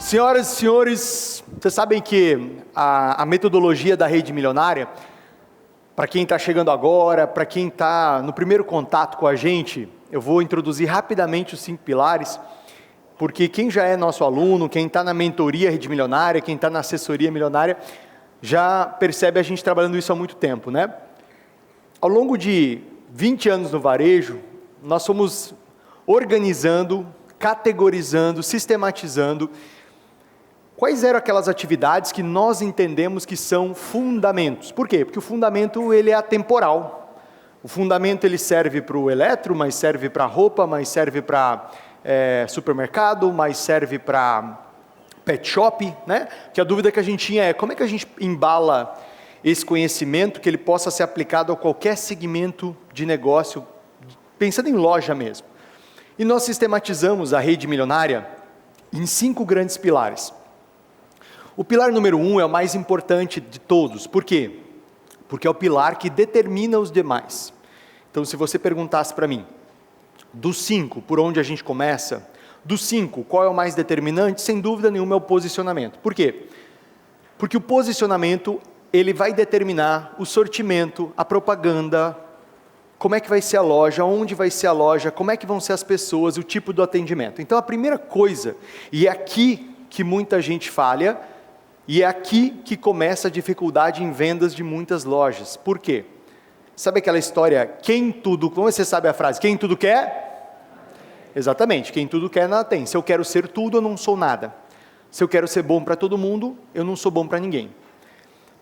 Senhoras e senhores, vocês sabem que a metodologia da Rede Milionária, para quem está chegando agora, para quem está no primeiro contato com a gente, eu vou introduzir rapidamente os 5 pilares, porque quem já é nosso aluno, quem está na mentoria Rede Milionária, quem está na assessoria milionária, já percebe a gente trabalhando isso há muito tempo, né? Ao longo de 20 anos no varejo, nós fomos organizando, categorizando, sistematizando quais eram aquelas atividades que nós entendemos que são fundamentos. Por quê? Porque o fundamento ele é atemporal. O fundamento ele serve para o eletro, mas serve para roupa, mas serve para supermercado, mas serve para pet shop, né? Que a dúvida que a gente tinha é como é que a gente embala esse conhecimento que ele possa ser aplicado a qualquer segmento de negócio, pensando em loja mesmo. E nós sistematizamos a Rede Milionária em 5 grandes pilares. O pilar número 1 é o mais importante de todos. Por quê? Porque é o pilar que determina os demais. Então, se você perguntasse para mim, dos 5, por onde a gente começa? Dos 5, qual é o mais determinante? Sem dúvida nenhuma é o posicionamento. Por quê? Porque o posicionamento, ele vai determinar o sortimento, a propaganda, como é que vai ser a loja, onde vai ser a loja, como é que vão ser as pessoas, o tipo do atendimento. Então, a primeira coisa, e é aqui que muita gente falha, e é aqui que começa a dificuldade em vendas de muitas lojas. Por quê? Sabe aquela história, quem tudo, como você sabe a frase, quem tudo quer? Exatamente, quem tudo quer nada tem. Se eu quero ser tudo, eu não sou nada. Se eu quero ser bom para todo mundo, eu não sou bom para ninguém.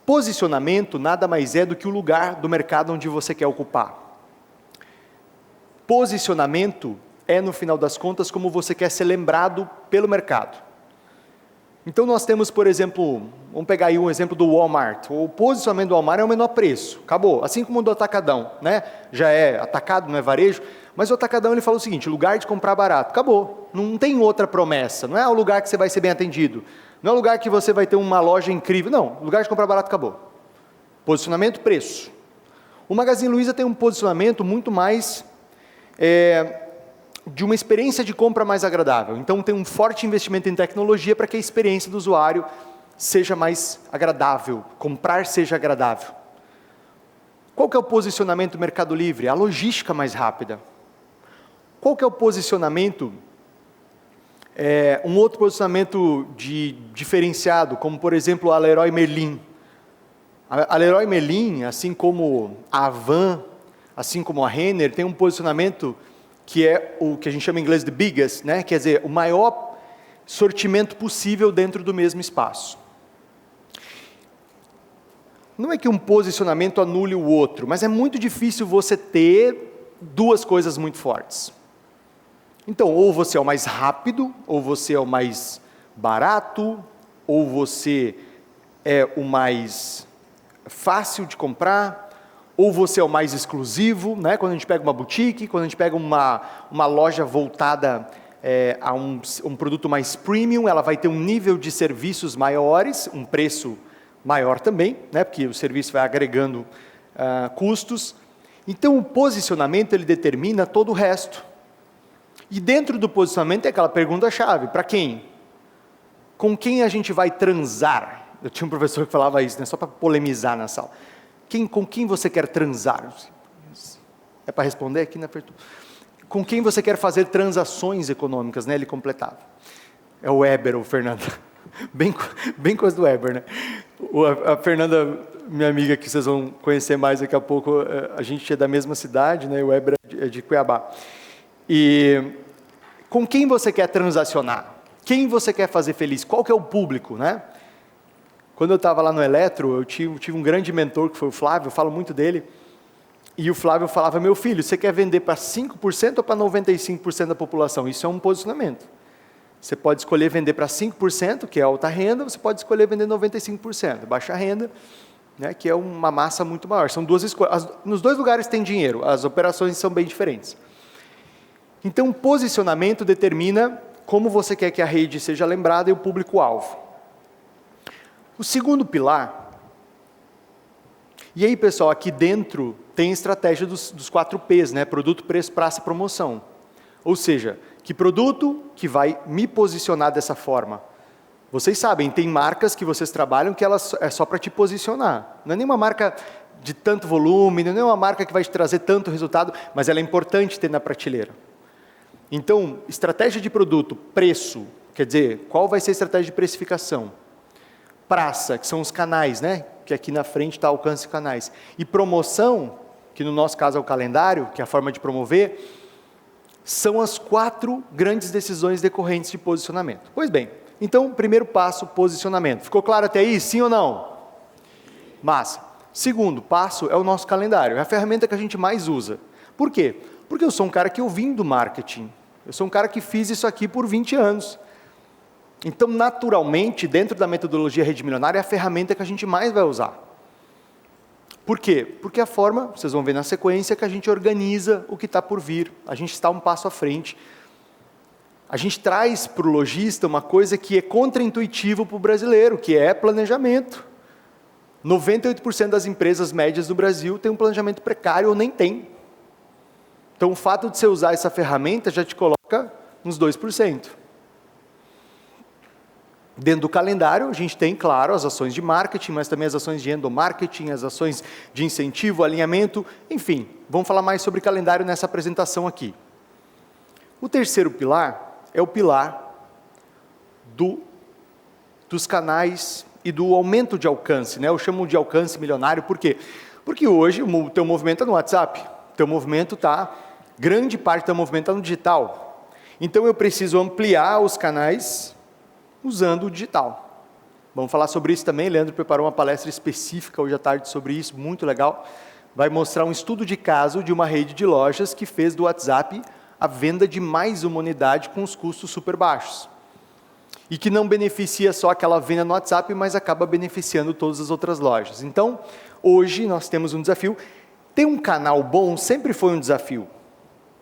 Posicionamento nada mais é do que o lugar do mercado onde você quer ocupar. Posicionamento é, no final das contas, como você quer ser lembrado pelo mercado. Então nós temos, por exemplo, vamos pegar aí um exemplo do Walmart. O posicionamento do Walmart é o menor preço, acabou. Assim como o do Atacadão, né? Já é atacado, não é varejo, mas o Atacadão ele fala o seguinte, lugar de comprar barato, acabou. Não tem outra promessa, não é o lugar que você vai ser bem atendido, não é o lugar que você vai ter uma loja incrível, não, lugar de comprar barato, acabou. Posicionamento, preço. O Magazine Luiza tem um posicionamento muito mais de uma experiência de compra mais agradável. Então tem um forte investimento em tecnologia para que a experiência do usuário seja mais agradável, comprar seja agradável. Qual que é o posicionamento do Mercado Livre? A logística mais rápida. Qual que é o posicionamento, um outro posicionamento diferenciado, como por exemplo a Leroy Merlin. A Leroy Merlin, assim como a Havan, assim como a Renner, tem um posicionamento que é o que a gente chama em inglês de biggest, né? Quer dizer, o maior sortimento possível dentro do mesmo espaço. Não é que um posicionamento anule o outro, mas é muito difícil você ter 2 coisas muito fortes. Então, ou você é o mais rápido, ou você é o mais barato, ou você é o mais fácil de comprar, ou você é o mais exclusivo, né? Quando a gente pega uma boutique, quando a gente pega uma loja voltada a um produto mais premium, ela vai ter um nível de serviços maiores, um preço maior também, né? Porque o serviço vai agregando custos. Então o posicionamento ele determina todo o resto. E dentro do posicionamento é aquela pergunta-chave, para quem? Com quem a gente vai transar? Eu tinha um professor que falava isso, né? Só para polemizar na sala. Com quem você quer transar? É para responder aqui na abertura. Com quem você quer fazer transações econômicas, né? Ele completava. É o Weber, o Fernando. Bem coisa do Weber, né? A Fernanda, minha amiga, que vocês vão conhecer mais daqui a pouco, a gente é da mesma cidade, né? O Weber é de Cuiabá. E com quem você quer transacionar? Quem você quer fazer feliz? Qual que é o público, né? Quando eu estava lá no Eletro, eu tive um grande mentor, que foi o Flávio, eu falo muito dele, e o Flávio falava, meu filho, você quer vender para 5% ou para 95% da população? Isso é um posicionamento. Você pode escolher vender para 5%, que é alta renda, você pode escolher vender 95%, baixa renda, né, que é uma massa muito maior. São 2 escolhas. Nos 2 lugares tem dinheiro, as operações são bem diferentes. Então, o posicionamento determina como você quer que a rede seja lembrada e o público-alvo. O segundo pilar, e aí pessoal, aqui dentro tem estratégia dos 4 P's, né? Produto, preço, praça e promoção. Ou seja, que produto que vai me posicionar dessa forma? Vocês sabem, tem marcas que vocês trabalham que elas é só para te posicionar. Não é nenhuma marca de tanto volume, não é uma marca que vai te trazer tanto resultado, mas ela é importante ter na prateleira. Então, estratégia de produto, preço, quer dizer, qual vai ser a estratégia de precificação? Praça, que são os canais, né? Que aqui na frente está alcance canais. E promoção, que no nosso caso é o calendário, que é a forma de promover, são as 4 grandes decisões decorrentes de posicionamento. Pois bem, então, primeiro passo, posicionamento. Ficou claro até aí, sim ou não? Massa. Segundo passo é o nosso calendário, é a ferramenta que a gente mais usa. Por quê? Porque eu sou um cara que eu vim do marketing. Eu sou um cara que fiz isso aqui por 20 anos. Então, naturalmente, dentro da metodologia Rede Milionária, é a ferramenta que a gente mais vai usar. Por quê? Porque a forma, vocês vão ver na sequência, que a gente organiza o que está por vir. A gente está um passo à frente. A gente traz para o lojista uma coisa que é contraintuitivo para o brasileiro, que é planejamento. 98% das empresas médias do Brasil têm um planejamento precário ou nem tem. Então, o fato de você usar essa ferramenta já te coloca nos 2%. Dentro do calendário, a gente tem, claro, as ações de marketing, mas também as ações de endomarketing, as ações de incentivo, alinhamento, enfim. Vamos falar mais sobre calendário nessa apresentação aqui. O terceiro pilar é o pilar dos canais e do aumento de alcance, né? Eu chamo de alcance milionário, por quê? Porque hoje o teu movimento está no WhatsApp, grande parte do teu movimento está no digital. Então eu preciso ampliar os canais usando o digital. Vamos falar sobre isso também, Leandro preparou uma palestra específica hoje à tarde sobre isso, muito legal. Vai mostrar um estudo de caso de uma rede de lojas que fez do WhatsApp a venda de mais uma unidade com os custos super baixos. E que não beneficia só aquela venda no WhatsApp, mas acaba beneficiando todas as outras lojas. Então, hoje nós temos um desafio. Ter um canal bom sempre foi um desafio.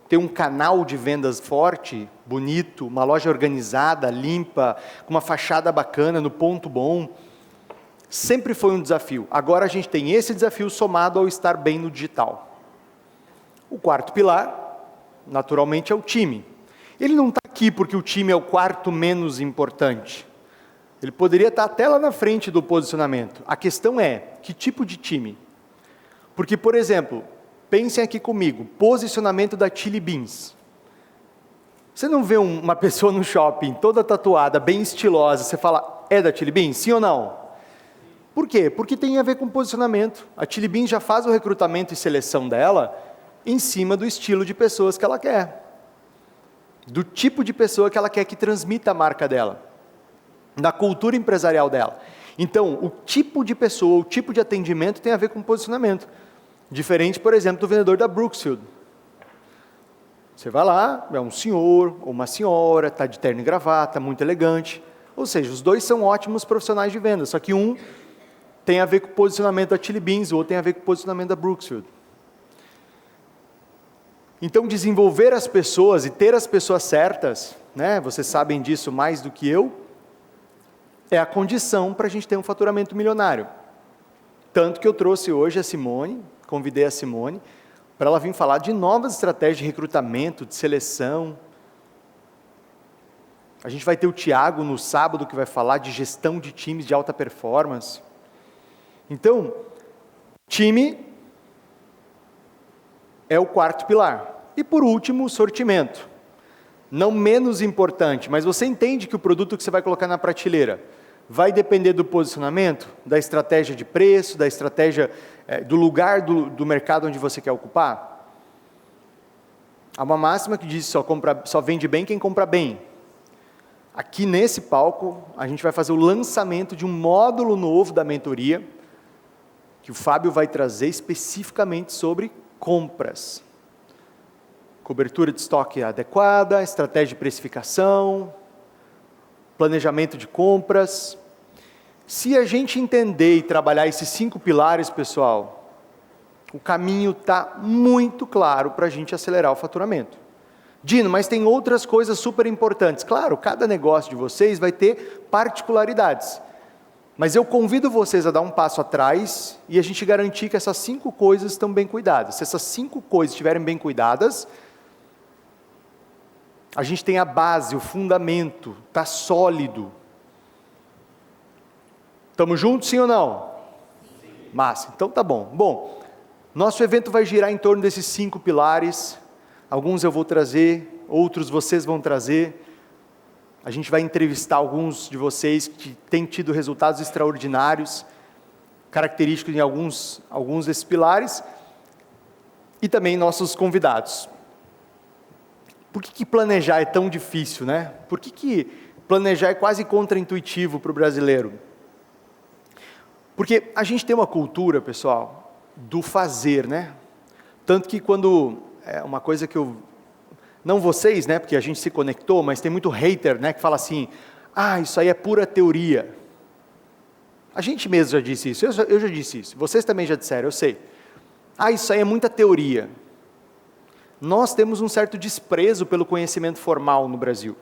Ter um canal de vendas forte, bonito, uma loja organizada, limpa, com uma fachada bacana, no ponto bom, sempre foi um desafio. Agora a gente tem esse desafio somado ao estar bem no digital. O quarto pilar, naturalmente, é o time. Ele não está aqui porque o time é o quarto menos importante. Ele poderia estar até lá na frente do posicionamento. A questão é, que tipo de time? Porque, por exemplo, pensem aqui comigo, posicionamento da Chili Beans. Você não vê uma pessoa no shopping, toda tatuada, bem estilosa, você fala, é da Chili Beans, sim ou não? Por quê? Porque tem a ver com posicionamento. A Chili Beans já faz o recrutamento e seleção dela em cima do estilo de pessoas que ela quer. Do tipo de pessoa que ela quer que transmita a marca dela. Da cultura empresarial dela. Então, o tipo de pessoa, o tipo de atendimento tem a ver com posicionamento. Diferente, por exemplo, do vendedor da Brooksfield. Você vai lá, é um senhor ou uma senhora, está de terno e gravata, muito elegante. Ou seja, os dois são ótimos profissionais de venda, só que um tem a ver com o posicionamento da Chili Beans, o outro tem a ver com o posicionamento da Brooksfield. Então, desenvolver as pessoas e ter as pessoas certas, né, vocês sabem disso mais do que eu, é a condição para a gente ter um faturamento milionário. Tanto que eu trouxe hoje a Simone, convidei a Simone, para ela vir falar de novas estratégias de recrutamento, de seleção. A gente vai ter o Tiago no sábado, que vai falar de gestão de times de alta performance. Então, time é o quarto pilar. E por último, o sortimento. Não menos importante, mas você entende que o produto que você vai colocar na prateleira vai depender do posicionamento, da estratégia de preço, da estratégia do lugar do mercado onde você quer ocupar? Há uma máxima que diz só vende bem quem compra bem. Aqui nesse palco, a gente vai fazer o lançamento de um módulo novo da mentoria, que o Fábio vai trazer especificamente sobre compras. Cobertura de estoque adequada, estratégia de precificação, planejamento de compras. Se a gente entender e trabalhar esses 5 pilares, pessoal, o caminho está muito claro para a gente acelerar o faturamento. Dino, mas tem outras coisas super importantes. Claro, cada negócio de vocês vai ter particularidades. Mas eu convido vocês a dar um passo atrás e a gente garantir que essas 5 coisas estão bem cuidadas. Se essas 5 coisas estiverem bem cuidadas, a gente tem a base, o fundamento, está sólido. Estamos juntos, sim ou não? Sim. Massa, então tá bom. Bom, nosso evento vai girar em torno desses 5 pilares. Alguns eu vou trazer, outros vocês vão trazer. A gente vai entrevistar alguns de vocês que têm tido resultados extraordinários, característicos em alguns desses pilares, e também nossos convidados. Por que planejar é tão difícil, né? Por que planejar é quase contraintuitivo para o brasileiro? Porque a gente tem uma cultura, pessoal, do fazer, né? Tanto que quando, uma coisa que eu, não vocês, né, porque a gente se conectou, mas tem muito hater, né, que fala assim, isso aí é pura teoria. A gente mesmo já disse isso, eu já disse isso, vocês também já disseram, eu sei. Isso aí é muita teoria. Nós temos um certo desprezo pelo conhecimento formal no Brasil.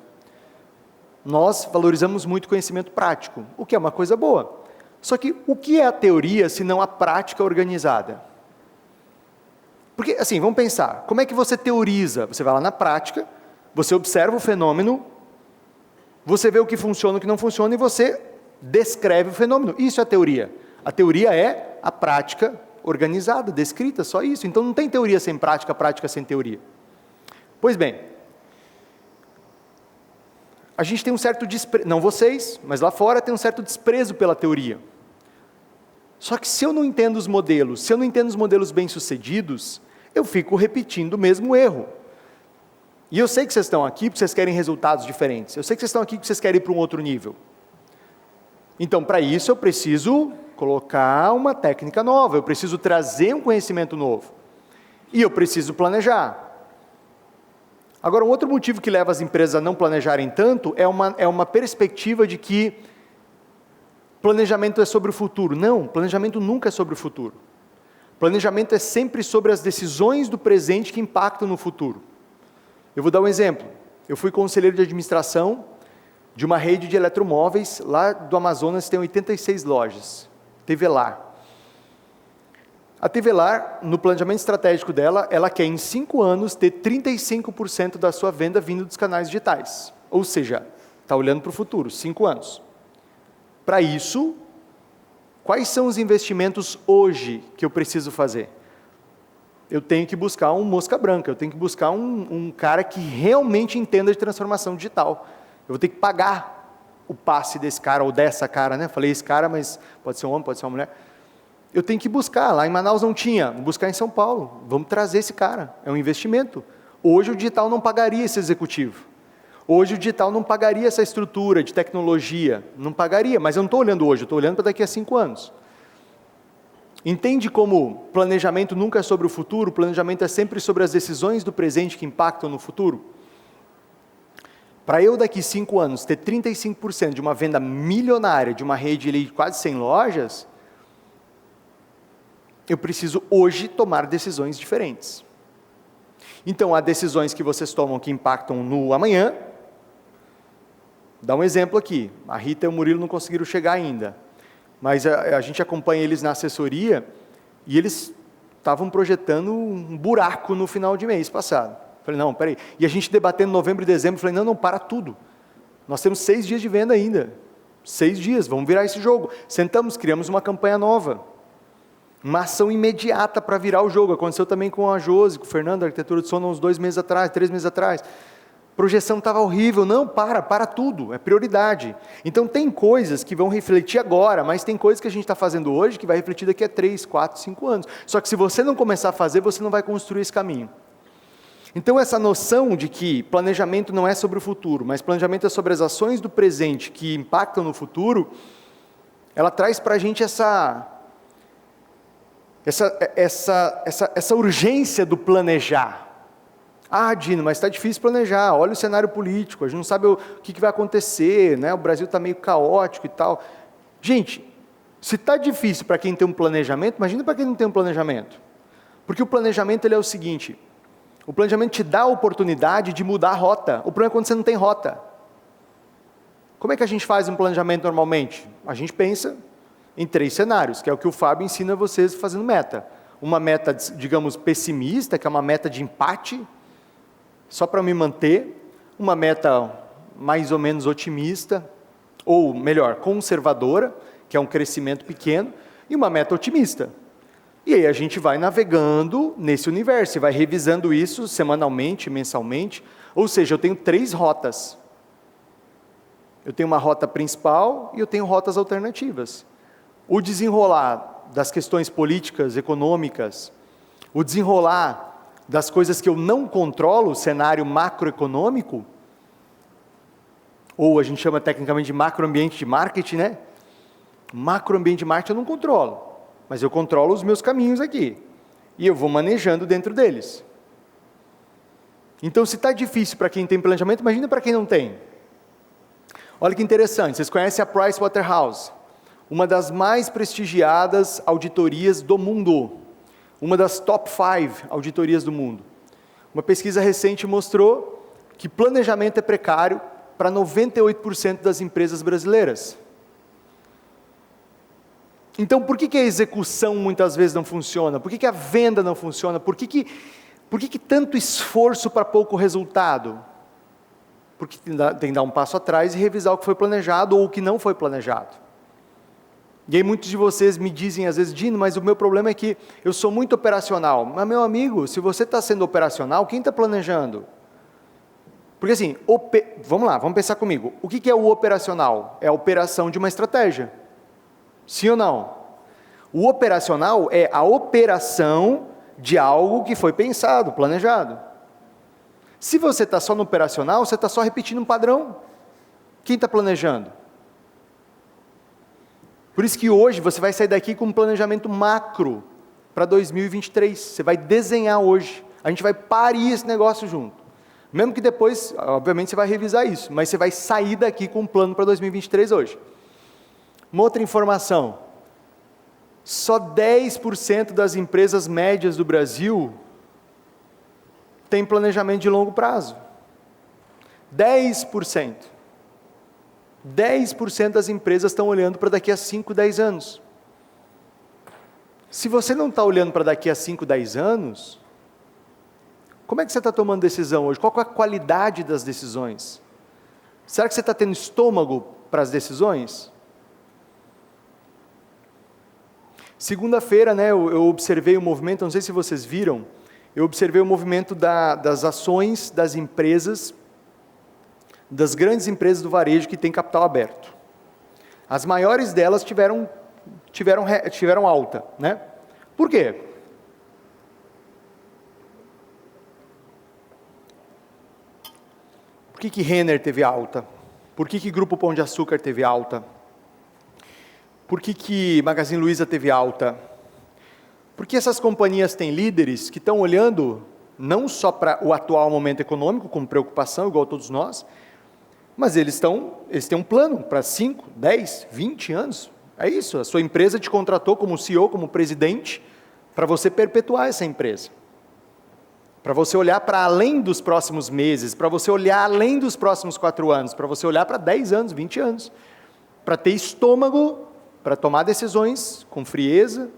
Nós valorizamos muito o conhecimento prático, o que é uma coisa boa. Só que o que é a teoria se não a prática organizada? Porque, assim, vamos pensar, como é que você teoriza? Você vai lá na prática, você observa o fenômeno, você vê o que funciona e o que não funciona e você descreve o fenômeno. Isso é a teoria. A teoria é a prática organizada, descrita, só isso. Então não tem teoria sem prática, prática sem teoria. Pois bem, a gente tem um certo desprezo, não vocês, mas lá fora tem um certo desprezo pela teoria. Só que se eu não entendo os modelos, se eu não entendo os modelos bem-sucedidos, eu fico repetindo o mesmo erro. E eu sei que vocês estão aqui porque vocês querem resultados diferentes. Eu sei que vocês estão aqui porque vocês querem ir para um outro nível. Então, para isso, eu preciso colocar uma técnica nova, eu preciso trazer um conhecimento novo. E eu preciso planejar. Agora, um outro motivo que leva as empresas a não planejarem tanto é uma perspectiva de que planejamento é sobre o futuro. Não, planejamento nunca é sobre o futuro. Planejamento é sempre sobre as decisões do presente que impactam no futuro. Eu vou dar um exemplo. Eu fui conselheiro de administração de uma rede de eletromóveis, lá do Amazonas tem 86 lojas, Tevelar. A Tevelar, no planejamento estratégico dela, ela quer em 5 anos ter 35% da sua venda vindo dos canais digitais. Ou seja, está olhando para o futuro, 5 anos. Para isso, quais são os investimentos hoje que eu preciso fazer? Eu tenho que buscar um mosca branca, eu tenho que buscar um cara que realmente entenda de transformação digital. Eu vou ter que pagar o passe desse cara, ou dessa cara, né? Falei esse cara, mas pode ser um homem, pode ser uma mulher. Eu tenho que buscar, lá em Manaus não tinha, vou buscar em São Paulo, vamos trazer esse cara, é um investimento. Hoje o digital não pagaria esse executivo. Hoje o digital não pagaria essa estrutura de tecnologia, não pagaria, mas eu não estou olhando hoje, eu estou olhando para daqui a 5 anos. Entende como planejamento nunca é sobre o futuro, planejamento é sempre sobre as decisões do presente que impactam no futuro? Para eu daqui 5 anos ter 35% de uma venda milionária, de uma rede de quase 100 lojas, eu preciso hoje tomar decisões diferentes. Então, há decisões que vocês tomam que impactam no amanhã. Dá um exemplo aqui, a Rita e o Murilo não conseguiram chegar ainda, mas a gente acompanha eles na assessoria, e eles estavam projetando um buraco no final de mês passado. Falei, não, peraí, e a gente debatendo novembro e dezembro, falei, não, para tudo, nós temos 6 dias de venda ainda, 6 dias, vamos virar esse jogo. Sentamos, criamos uma campanha nova, uma ação imediata para virar o jogo. Aconteceu também com a Josi, com o Fernando, da Arquitetura de Sono, uns 2 meses atrás, 3 meses atrás. Projeção estava horrível. Não, para tudo, é prioridade. Então tem coisas que vão refletir agora, mas tem coisas que a gente está fazendo hoje que vai refletir daqui a 3, 4, 5 anos. Só que se você não começar a fazer, você não vai construir esse caminho. Então essa noção de que planejamento não é sobre o futuro, mas planejamento é sobre as ações do presente que impactam no futuro, ela traz para a gente essa urgência do planejar. Dino, mas está difícil planejar, olha o cenário político, a gente não sabe o que vai acontecer, né? O Brasil está meio caótico e tal. Gente, se está difícil para quem tem um planejamento, imagina para quem não tem um planejamento. Porque o planejamento ele é o seguinte, o planejamento te dá a oportunidade de mudar a rota. O problema é quando você não tem rota. Como é que a gente faz um planejamento normalmente? A gente pensa em 3 cenários, que é o que o Fábio ensina vocês fazendo meta. Uma meta, digamos, pessimista, que é uma meta de empate, só para me manter. Uma meta mais ou menos otimista, ou melhor, conservadora, que é um crescimento pequeno, e uma meta otimista. E aí a gente vai navegando nesse universo, e vai revisando isso semanalmente, mensalmente, ou seja, eu tenho 3 rotas. Eu tenho uma rota principal e eu tenho rotas alternativas. O desenrolar das questões políticas, econômicas, o desenrolar das coisas que eu não controlo, o cenário macroeconômico, ou a gente chama tecnicamente de macroambiente de marketing, né? Macroambiente de marketing eu não controlo, mas eu controlo os meus caminhos aqui, e eu vou manejando dentro deles. Então, se está difícil para quem tem planejamento, imagina para quem não tem. Olha que interessante, vocês conhecem a Pricewaterhouse, uma das mais prestigiadas auditorias do mundo, uma das top 5 auditorias do mundo. Uma pesquisa recente mostrou que planejamento é precário para 98% das empresas brasileiras. Então, por que a execução muitas vezes não funciona? Por que a venda não funciona? Por que tanto esforço para pouco resultado? Porque tem que dar um passo atrás e revisar o que foi planejado ou o que não foi planejado. E aí muitos de vocês me dizem às vezes, Dino, mas o meu problema é que eu sou muito operacional. Mas meu amigo, se você está sendo operacional, quem está planejando? Porque assim, vamos lá, vamos pensar comigo. O que é o operacional? É a operação de uma estratégia. Sim ou não? O operacional é a operação de algo que foi pensado, planejado. Se você está só no operacional, você está só repetindo um padrão. Quem está planejando? Por isso que hoje você vai sair daqui com um planejamento macro para 2023. Você vai desenhar hoje. A gente vai parir esse negócio junto. Mesmo que depois, obviamente, você vai revisar isso. Mas você vai sair daqui com um plano para 2023 hoje. Uma outra informação. Só 10% das empresas médias do Brasil tem planejamento de longo prazo. 10%. 10% das empresas estão olhando para daqui a 5, 10 anos. Se você não está olhando para daqui a 5, 10 anos, como é que você está tomando decisão hoje? Qual é a qualidade das decisões? Será que você está tendo estômago para as decisões? Segunda-feira, né, eu observei o movimento, não sei se vocês viram, eu observei o movimento das ações das empresas, das grandes empresas do varejo que têm capital aberto. As maiores delas tiveram alta, né? Por quê? Por que Renner teve alta? Por que Grupo Pão de Açúcar teve alta? Por que Magazine Luiza teve alta? Porque essas companhias têm líderes que estão olhando não só para o atual momento econômico, com preocupação, igual todos nós, mas eles têm um plano para 5, 10, 20 anos. É isso, a sua empresa te contratou como CEO, como presidente, para você perpetuar essa empresa. Para você olhar para além dos próximos meses, para você olhar além dos próximos 4 anos, para você olhar para 10 anos, 20 anos, para ter estômago, para tomar decisões com frieza,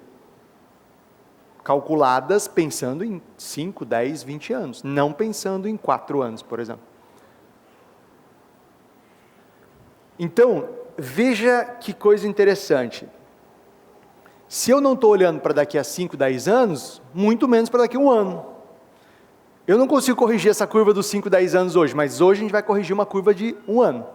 calculadas pensando em 5, 10, 20 anos, não pensando em 4 anos, por exemplo. Então, veja que coisa interessante. Se eu não estou olhando para daqui a 5, 10 anos, muito menos para daqui a 1 ano. Eu não consigo corrigir essa curva dos 5, 10 anos hoje, mas hoje a gente vai corrigir uma curva de 1 ano.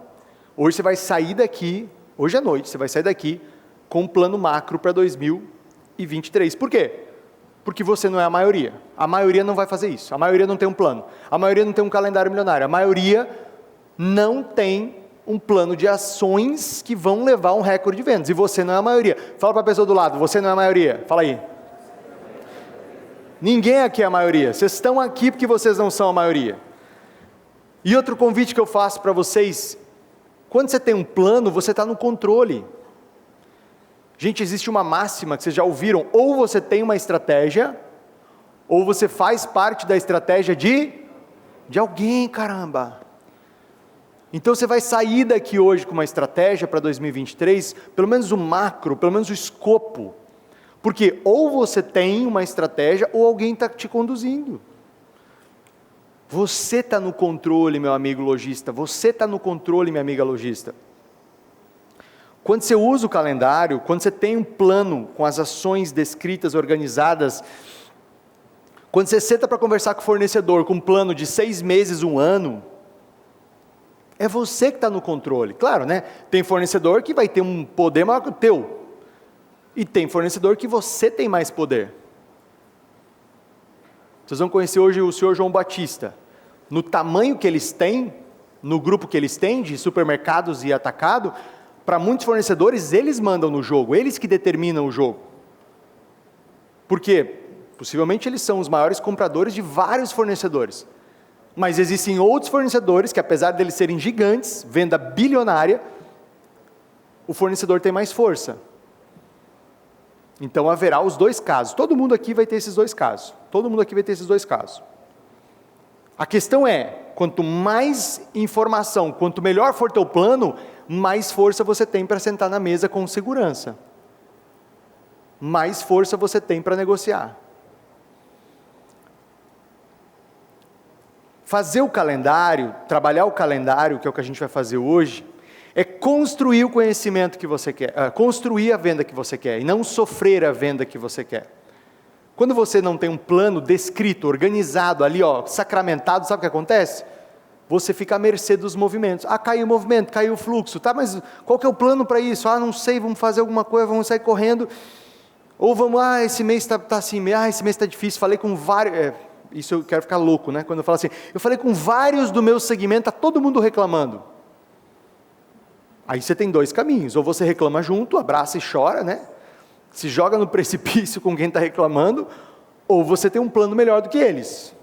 Hoje você vai sair daqui, hoje à noite, você vai sair daqui com um plano macro para 2023. Por quê? Porque você não é a maioria. A maioria não vai fazer isso. A maioria não tem um plano. A maioria não tem um calendário milionário. A maioria não tem um plano de ações que vão levar um recorde de vendas. E você não é a maioria. Fala para a pessoa do lado, você não é a maioria. Fala aí. Ninguém aqui é a maioria. Vocês estão aqui porque vocês não são a maioria. E outro convite que eu faço para vocês, quando você tem um plano, você está no controle. Gente, existe uma máxima que vocês já ouviram, ou você tem uma estratégia, ou você faz parte da estratégia de alguém, caramba. Então você vai sair daqui hoje com uma estratégia para 2023, pelo menos o macro, pelo menos o escopo, porque ou você tem uma estratégia, ou alguém está te conduzindo. Você está no controle, meu amigo lojista, você está no controle, minha amiga lojista. Quando você usa o calendário, quando você tem um plano com as ações descritas, organizadas, quando você senta para conversar com o fornecedor com um plano de 6 meses, 1 ano, é você que está no controle. Claro, né? Tem fornecedor que vai ter um poder maior que o teu. E tem fornecedor que você tem mais poder. Vocês vão conhecer hoje o senhor João Batista. No tamanho que eles têm, no grupo que eles têm, de supermercados e atacado, para muitos fornecedores, eles mandam no jogo, eles que determinam o jogo. Por quê? Possivelmente eles são os maiores compradores de vários fornecedores. Mas existem outros fornecedores que, apesar deles serem gigantes, venda bilionária, o fornecedor tem mais força. Então haverá os dois casos. Todo mundo aqui vai ter esses dois casos. Todo mundo aqui vai ter esses dois casos. A questão é, quanto mais informação, quanto melhor for teu plano, mais força você tem para sentar na mesa com segurança. Mais força você tem para negociar. Fazer o calendário, trabalhar o calendário, que é o que a gente vai fazer hoje, é construir o conhecimento que você quer, construir a venda que você quer, e não sofrer a venda que você quer. Quando você não tem um plano descrito, organizado ali, sacramentado, sabe o que acontece? Você fica à mercê dos movimentos. Caiu o movimento, caiu o fluxo, tá, mas qual que é o plano para isso? Não sei, vamos fazer alguma coisa, vamos sair correndo, ou vamos, esse mês está assim, esse mês está difícil, falei com vários, isso eu quero ficar louco, né, quando eu falo assim, eu falei com vários do meu segmento, está todo mundo reclamando. Aí você tem 2 caminhos, ou você reclama junto, abraça e chora, né, se joga no precipício com quem está reclamando, ou você tem um plano melhor do que eles.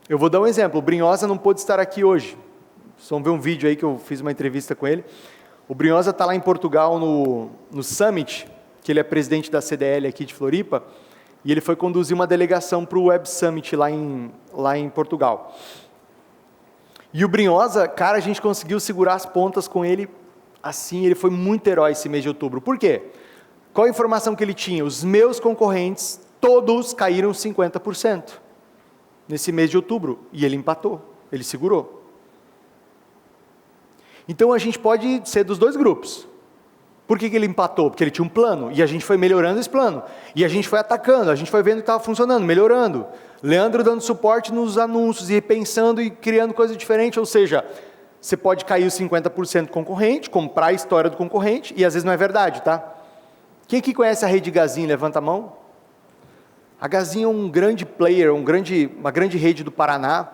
Eu vou dar um exemplo, o Brinhosa não pôde estar aqui hoje, vocês vão ver um vídeo aí que eu fiz uma entrevista com ele. O Brinhosa está lá em Portugal no Summit, que ele é presidente da CDL aqui de Floripa, e ele foi conduzir uma delegação para o Web Summit lá em Portugal. E o Brinhosa, cara, a gente conseguiu segurar as pontas com ele, assim, ele foi muito herói esse mês de outubro. Por quê? Qual a informação que ele tinha? Os meus concorrentes, todos caíram 50% nesse mês de outubro, e ele empatou, ele segurou. Então a gente pode ser dos 2 grupos. Por que ele empatou? Porque ele tinha um plano, e a gente foi melhorando esse plano, e a gente foi atacando, a gente foi vendo que estava funcionando, melhorando. Leandro dando suporte nos anúncios, e pensando e criando coisa diferente, ou seja, você pode cair os 50% do concorrente, comprar a história do concorrente, e às vezes não é verdade, tá? Quem aqui conhece a rede Gazin, levanta a mão. A Gazin é um grande player, uma grande rede do Paraná,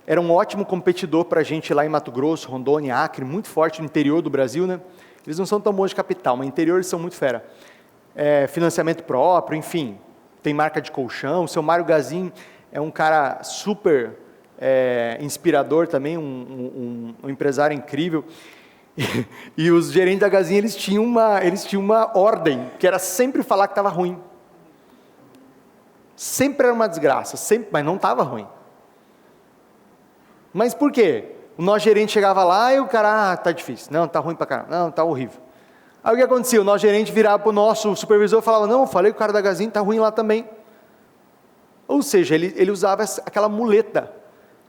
era um ótimo competidor para a gente lá em Mato Grosso, Rondônia, Acre, muito forte no interior do Brasil, né? Eles não são tão bons de capital, mas no interior eles são muito fera. Financiamento próprio, enfim, tem marca de colchão. O seu Mário Gazin é um cara super inspirador também, um empresário incrível. E os gerentes da Gazin, eles tinham uma ordem, que era sempre falar que estava ruim. Sempre era uma desgraça, mas não estava ruim. Mas por quê? O nosso gerente chegava lá e o cara, tá difícil, não, tá ruim pra caramba, não, tá horrível. Aí o que acontecia? O nosso gerente virava para o nosso supervisor e falava, não, falei que o cara da Gazin tá ruim lá também. Ou seja, ele usava aquela muleta.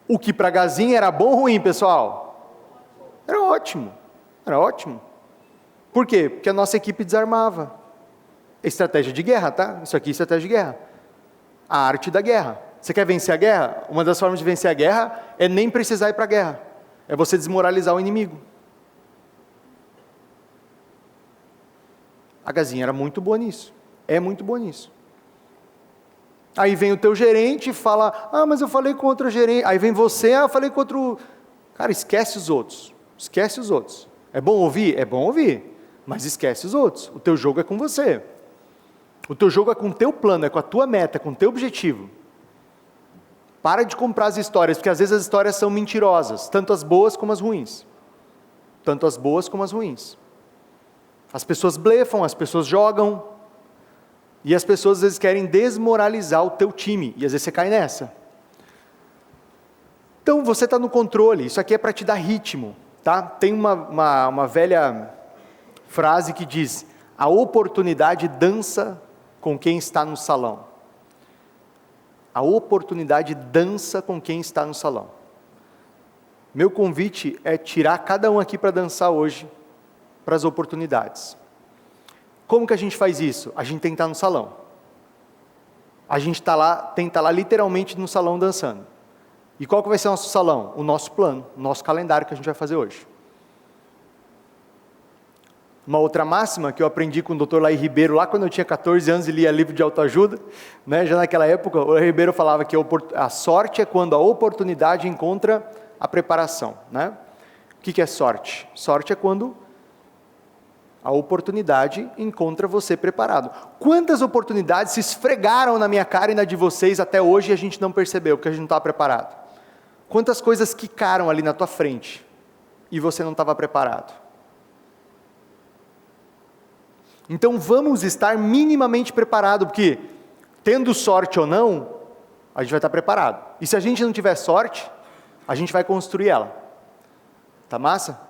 O que para a Gazin era bom ou ruim, pessoal? Era ótimo, era ótimo. Por quê? Porque a nossa equipe desarmava. Estratégia de guerra, tá? Isso aqui é estratégia de guerra. A arte da guerra. Você quer vencer a guerra? Uma das formas de vencer a guerra é nem precisar ir para a guerra. É você desmoralizar o inimigo. A Gazin era muito boa nisso. É muito boa nisso. Aí vem o teu gerente e fala, mas eu falei com outro gerente. Aí vem você, eu falei com outro... Cara, esquece os outros. Esquece os outros. É bom ouvir? É bom ouvir. Mas esquece os outros. O teu jogo é com você. O teu jogo é com o teu plano, é com a tua meta, com o teu objetivo. Para de comprar as histórias, porque às vezes as histórias são mentirosas, tanto as boas como as ruins. Tanto as boas como as ruins. As pessoas blefam, as pessoas jogam, e as pessoas às vezes querem desmoralizar o teu time, e às vezes você cai nessa. Então você está no controle, isso aqui é para te dar ritmo, tá? Tem uma velha frase que diz, a oportunidade dança com quem está no salão. A oportunidade dança com quem está no salão. Meu convite é tirar cada um aqui para dançar hoje. para as oportunidades. Como que a gente faz isso? A gente tem que estar no salão. A gente tem que estar lá literalmente no salão dançando. E qual que vai ser o nosso salão? O nosso plano, o nosso calendário que a gente vai fazer hoje. Uma outra máxima que eu aprendi com o Dr. Laí Ribeiro, lá quando eu tinha 14 anos e lia livro de autoajuda, né? Já naquela época, o Laí Ribeiro falava que a sorte é quando a oportunidade encontra a preparação. Né? O que é sorte? Sorte é quando a oportunidade encontra você preparado. Quantas oportunidades se esfregaram na minha cara e na de vocês até hoje e a gente não percebeu, porque a gente não estava preparado? Quantas coisas quicaram ali na tua frente e você não estava preparado? Então vamos estar minimamente preparados, porque tendo sorte ou não, a gente vai estar preparado. E se a gente não tiver sorte, a gente vai construir ela. Tá massa?